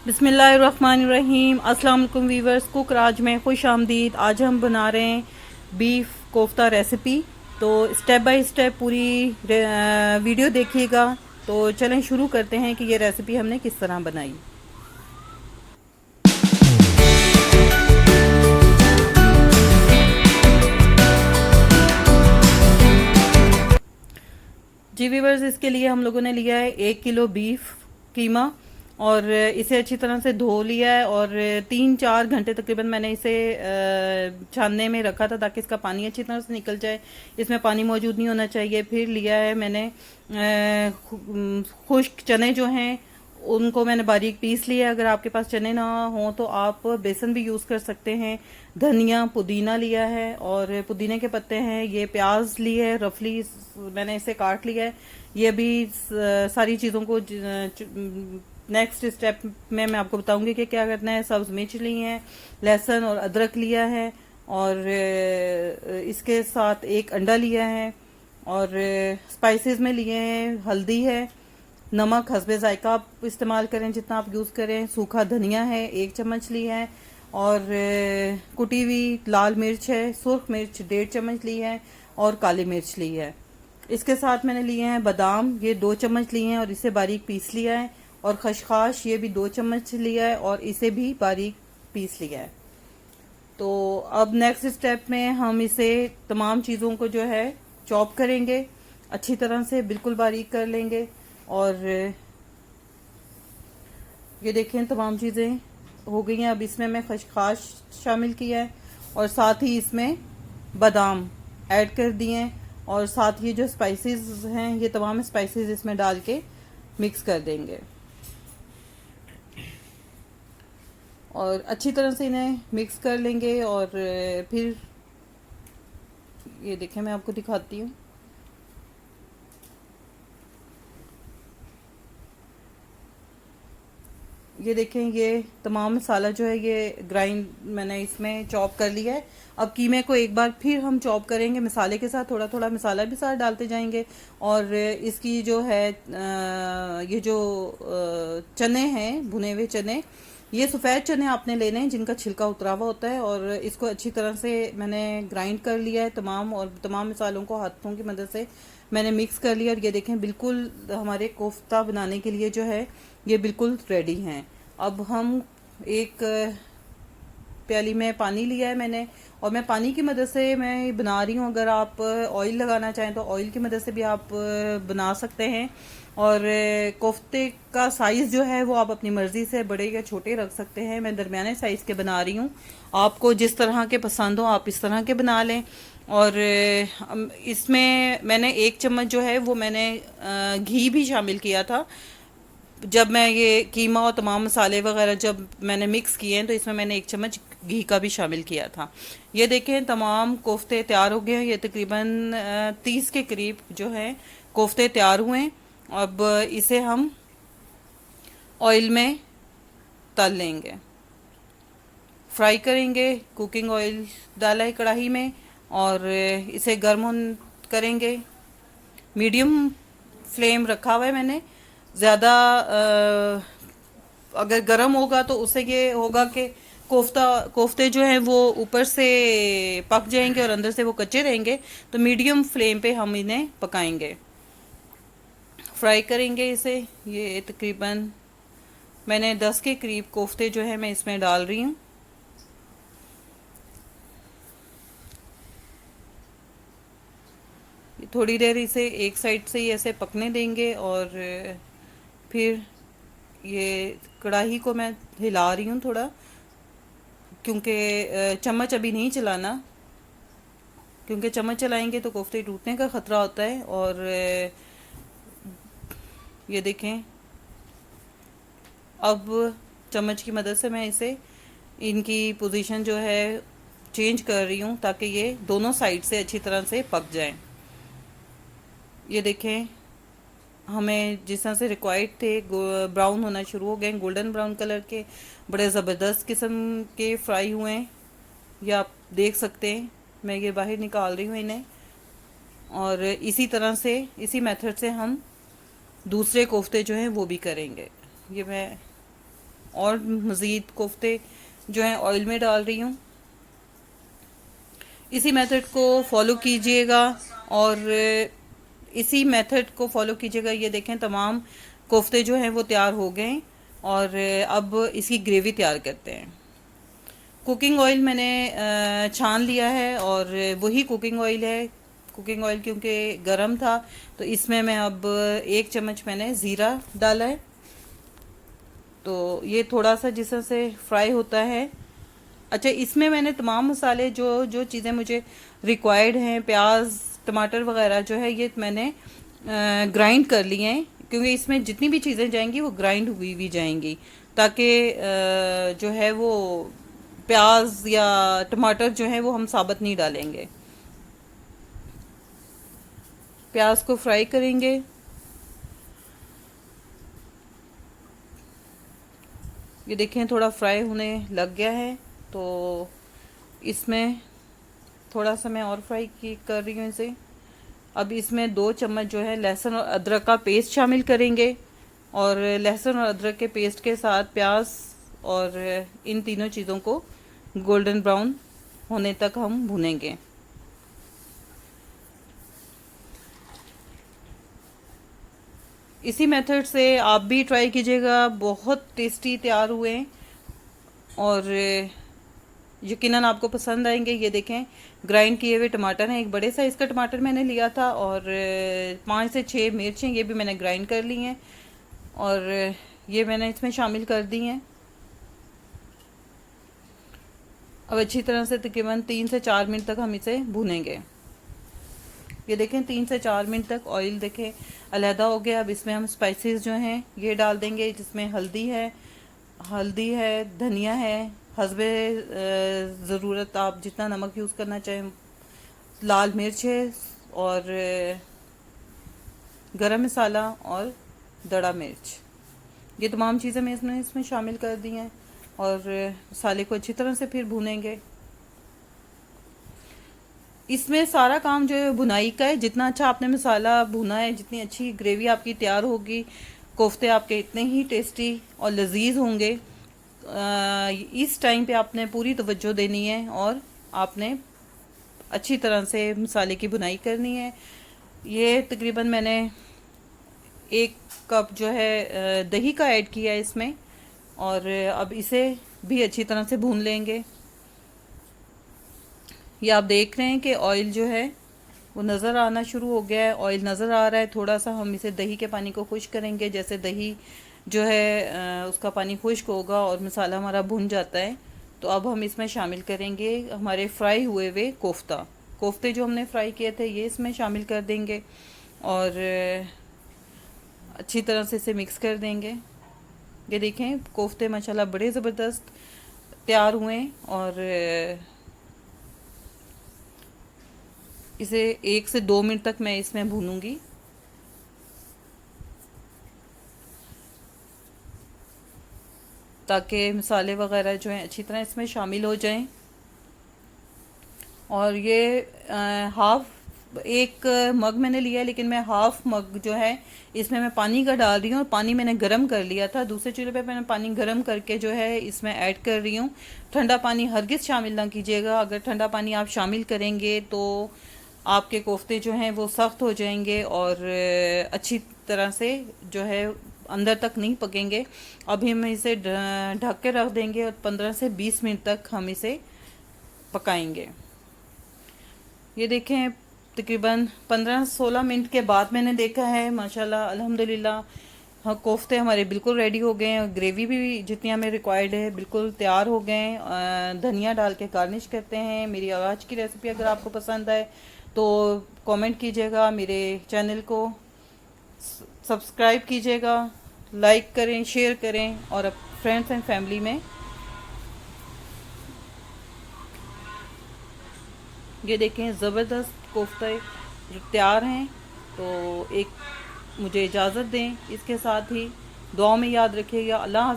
बिस्मिल्लाहिर्रहमानिर्रहीम। अस्सलाम वालेकुम वीवर्स, कुक राज में खुश आमदीद। आज हम बना रहे हैं बीफ कोफ्ता रेसिपी। तो स्टेप बाय स्टेप पूरी वीडियो देखिएगा। तो चलें शुरू करते हैं कि ये रेसिपी हमने किस तरह बनाई। जी वीवर्स, इसके लिए हम लोगों ने लिया है 1 किलो बीफ कीमा और इसे अच्छी तरह से धो लिया है और 3-4 घंटे तकरीबन मैंने इसे छानने में रखा था ताकि इसका पानी अच्छी तरह से निकल जाए। इसमें पानी मौजूद नहीं होना चाहिए। फिर लिया है मैंने खुश्क चने जो हैं उनको मैंने बारीक पीस लिया। अगर आपके पास चने ना हो तो आप बेसन भी यूज़ कर सकते हैं। धनिया पुदीना लिया है और पुदीने के पत्ते हैं। ये प्याज ली है रफली, मैंने इसे काट लिया है। ये भी सारी चीज़ों को नेक्स्ट स्टेप में मैं आपको बताऊंगी कि क्या करना है। सब्ज मिर्च ली है, लहसुन और अदरक लिया है और इसके साथ एक अंडा लिया है और स्पाइसेस में लिए हैं हल्दी है, नमक हस्बे जायका आप इस्तेमाल करें जितना आप यूज़ करें। सूखा धनिया है 1 चम्मच ली है और कुटी हुई लाल मिर्च है, सुर्ख मिर्च 1.5 चम्मच ली है और काली मिर्च ली है। इसके साथ मैंने लिए हैं बादाम, ये 2 चम्मच लिए हैं और इसे बारीक पीस लिया है और खशखाश ये भी 2 चम्मच लिया है और इसे भी बारीक पीस लिया है। तो अब नेक्स्ट स्टेप में हम इसे तमाम चीज़ों को जो है चॉप करेंगे, अच्छी तरह से बिल्कुल बारीक कर लेंगे। और ये देखें तमाम चीज़ें हो गई हैं। अब इसमें मैं खशखाश शामिल किया है और साथ ही इसमें बादाम ऐड कर दिए हैं और साथ ही जो स्पाइसेस हैं ये तमाम स्पाइसेस इसमें डाल के मिक्स कर देंगे और अच्छी तरह से इन्हें मिक्स कर लेंगे। और फिर ये देखें मैं आपको दिखाती हूँ। ये देखें ये तमाम मसाला जो है ये ग्राइंड मैंने इसमें चॉप कर लिया है। अब कीमे को एक बार फिर हम चॉप करेंगे मसाले के साथ, थोड़ा थोड़ा मसाला भी साथ डालते जाएंगे। और इसकी जो है ये जो चने हैं भुने हुए चने, ये सफ़ेद चने आपने लेने हैं जिनका छिलका उतरा हुआ होता है। और इसको अच्छी तरह से मैंने ग्राइंड कर लिया है तमाम, और तमाम मसालों को हाथों की मदद से मैंने मिक्स कर लिया। और ये देखें बिल्कुल हमारे कोफ्ता बनाने के लिए जो है ये बिल्कुल रेडी हैं। अब हम एक प्याली में पानी लिया है मैंने और मैं पानी की मदद से मैं बना रही हूँ। अगर आप ऑयल लगाना चाहें तो ऑयल की मदद से भी आप बना सकते हैं। और कोफ्ते का साइज़ जो है वो आप अपनी मर्ज़ी से बड़े या छोटे रख सकते हैं। मैं दरमियाने साइज़ के बना रही हूँ, आपको जिस तरह के पसंद हो आप इस तरह के बना लें। और इसमें मैंने 1 चम्मच जो है वो मैंने घी भी शामिल किया था। जब मैं ये कीमा और तमाम मसाले वगैरह जब मैंने मिक्स किए हैं तो इसमें मैंने 1 चम्मच घी का भी शामिल किया था। ये देखें तमाम कोफ्ते तैयार हो गए हैं। ये तकरीबन 30 के करीब जो है कोफ्ते तैयार हुए हैं। अब इसे हम ऑयल में तल लेंगे, फ्राई करेंगे। कुकिंग ऑयल डाला है कढ़ाई में और इसे गर्म करेंगे। मीडियम फ्लेम रखा हुआ है मैंने। ज़्यादा अगर गर्म होगा तो उससे ये होगा कि कोफ्ते जो हैं वो ऊपर से पक जाएंगे और अंदर से वो कच्चे रहेंगे। तो मीडियम फ्लेम पे हम इन्हें पकाएंगे, फ्राई करेंगे इसे। ये तकरीबन मैंने 10 के करीब कोफ्ते जो है मैं इसमें डाल रही हूँ। थोड़ी देर इसे एक साइड से ही ऐसे पकने देंगे और फिर ये कढ़ाई को मैं हिला रही हूँ थोड़ा, क्योंकि चम्मच अभी नहीं चलाना, क्योंकि चम्मच चलाएंगे तो कोफ्ते टूटने का ख़तरा होता है। और ये देखें अब चम्मच की मदद से मैं इसे इनकी पोजीशन जो है चेंज कर रही हूँ ताकि ये दोनों साइड से अच्छी तरह से पक जाएं। ये देखें हमें जिस तरह से रिक्वायर्ड थे ब्राउन होना शुरू हो गए, गोल्डन ब्राउन कलर के बड़े ज़बरदस्त किस्म के फ्राई हुए हैं। ये आप देख सकते हैं। मैं ये बाहर निकाल रही हूँ इन्हें और इसी तरह से इसी मेथड से हम दूसरे कोफ्ते जो हैं वो भी करेंगे। ये मैं और मज़ीद कोफ्ते जो हैं ऑयल में डाल रही हूँ। इसी मेथड को फॉलो कीजिएगा और इसी मेथड को फॉलो कीजिएगा। ये देखें तमाम कोफ्ते जो हैं वो तैयार हो गए और अब इसकी ग्रेवी तैयार करते हैं। कुकिंग ऑयल मैंने छान लिया है और वही कुकिंग ऑयल है। कुकिंग ऑयल क्योंकि गरम था तो इसमें मैं अब 1 चम्मच मैंने ज़ीरा डाला है। तो ये थोड़ा सा जिस तरह से फ्राई होता है। अच्छा, इसमें मैंने तमाम मसाले जो जो चीज़ें मुझे रिक्वायर्ड हैं, प्याज टमाटर वगैरह जो है ये मैंने ग्राइंड कर लिए हैं, क्योंकि इसमें जितनी भी चीज़ें जाएंगी वो ग्राइंड हुई हुई जाएंगी, ताकि जो है वो प्याज या टमाटर जो है वो हम साबुत नहीं डालेंगे। प्याज को फ्राई करेंगे। ये देखें थोड़ा फ्राई होने लग गया है, तो इसमें थोड़ा सा मैं और फ्राई कर रही हूँ इसे। अब इसमें 2 चम्मच जो है लहसुन और अदरक का पेस्ट शामिल करेंगे और लहसुन और अदरक के पेस्ट के साथ प्याज और इन तीनों चीज़ों को गोल्डन ब्राउन होने तक हम भूनेंगे। इसी मेथड से आप भी ट्राई कीजिएगा, बहुत टेस्टी तैयार हुए और यकीनन आपको पसंद आएंगे। ये देखें ग्राइंड किए हुए टमाटर हैं, एक बड़े साइज़ का टमाटर मैंने लिया था और 5 से 6 मिर्चें ये भी मैंने ग्राइंड कर ली हैं और ये मैंने इसमें शामिल कर दी हैं। अब अच्छी तरह से तकरीबन 3 से 4 मिनट तक हम इसे भूनेंगे। ये देखें 3 से 4 मिनट तक ऑयल देखें अलहदा हो गया। अब इसमें हम स्पाइसेस जो हैं ये डाल देंगे, जिसमें हल्दी है, धनिया है, हस्बे ज़रूरत आप जितना नमक यूज़ करना चाहें, लाल मिर्च है और गरम मसाला और दड़ा मिर्च। ये तमाम चीज़ें मैं इसमें शामिल कर दी हैं और मसाले को अच्छी तरह से फिर भूनेंगे। इसमें सारा काम जो है भुनाई का है। जितना अच्छा आपने मसाला भुना है, जितनी अच्छी ग्रेवी आपकी तैयार होगी, कोफ्ते आपके इतने ही टेस्टी और लजीज होंगे। इस टाइम पे आपने पूरी तवज्जो देनी है और आपने अच्छी तरह से मसाले की भुनाई करनी है। ये तकरीबन मैंने 1 कप जो है दही का ऐड किया है इसमें और अब इसे भी अच्छी तरह से भून लेंगे। ये आप देख रहे हैं कि ऑयल जो है वो नज़र आना शुरू हो गया है, ऑयल नज़र आ रहा है। थोड़ा सा हम इसे दही के पानी को खुश्क करेंगे। जैसे दही जो है उसका पानी खुश्क होगा और मसाला हमारा भुन जाता है, तो अब हम इसमें शामिल करेंगे हमारे फ्राई हुए हुए कोफ्ते जो हमने फ्राई किए थे ये इसमें शामिल कर देंगे और अच्छी तरह से इसे मिक्स कर देंगे। ये देखें कोफ्ते माशाल्लाह बड़े ज़बरदस्त तैयार हुए और इसे 1 से 2 मिनट तक मैं इसमें भूनूंगी। ताकि मसाले वगैरह जो हैं अच्छी तरह इसमें शामिल हो जाएं। और ये हाफ 1 मग मैंने लिया है, लेकिन मैं हाफ मग जो है इसमें मैं पानी का डाल रही हूँ और पानी मैंने गर्म कर लिया था। दूसरे चूल्हे पे मैंने पानी गर्म करके जो है इसमें ऐड कर रही हूँ। ठंडा पानी हरगिज़ शामिल ना कीजिएगा। अगर ठंडा पानी आप शामिल करेंगे तो आपके कोफ्ते जो हैं वो सख्त हो जाएंगे और अच्छी तरह से जो है अंदर तक नहीं पकेंगे। अभी हम इसे ढक के रख देंगे और 15 से 20 मिनट तक हम इसे पकाएंगे। ये देखें तकरीबन 15-16 मिनट के बाद मैंने देखा है, माशाल्लाह अल्हम्दुलिल्लाह हाँ कोफ्ते हमारे बिल्कुल रेडी हो गए हैं। ग्रेवी भी जितनी हमें रिक्वायर्ड है बिल्कुल तैयार हो गए हैं। धनिया डाल के गार्निश करते हैं। मेरी आज की रेसिपी अगर आपको पसंद आए तो कमेंट कीजिएगा, मेरे चैनल को सब्सक्राइब कीजिएगा, लाइक करें, शेयर करें और फ्रेंड्स एंड फैमिली में। ये देखें ज़बरदस्त कोफ्ते तैयार हैं। तो एक मुझे इजाज़त दें, इसके साथ ही दुआ में याद रखिएगा। अल्लाह।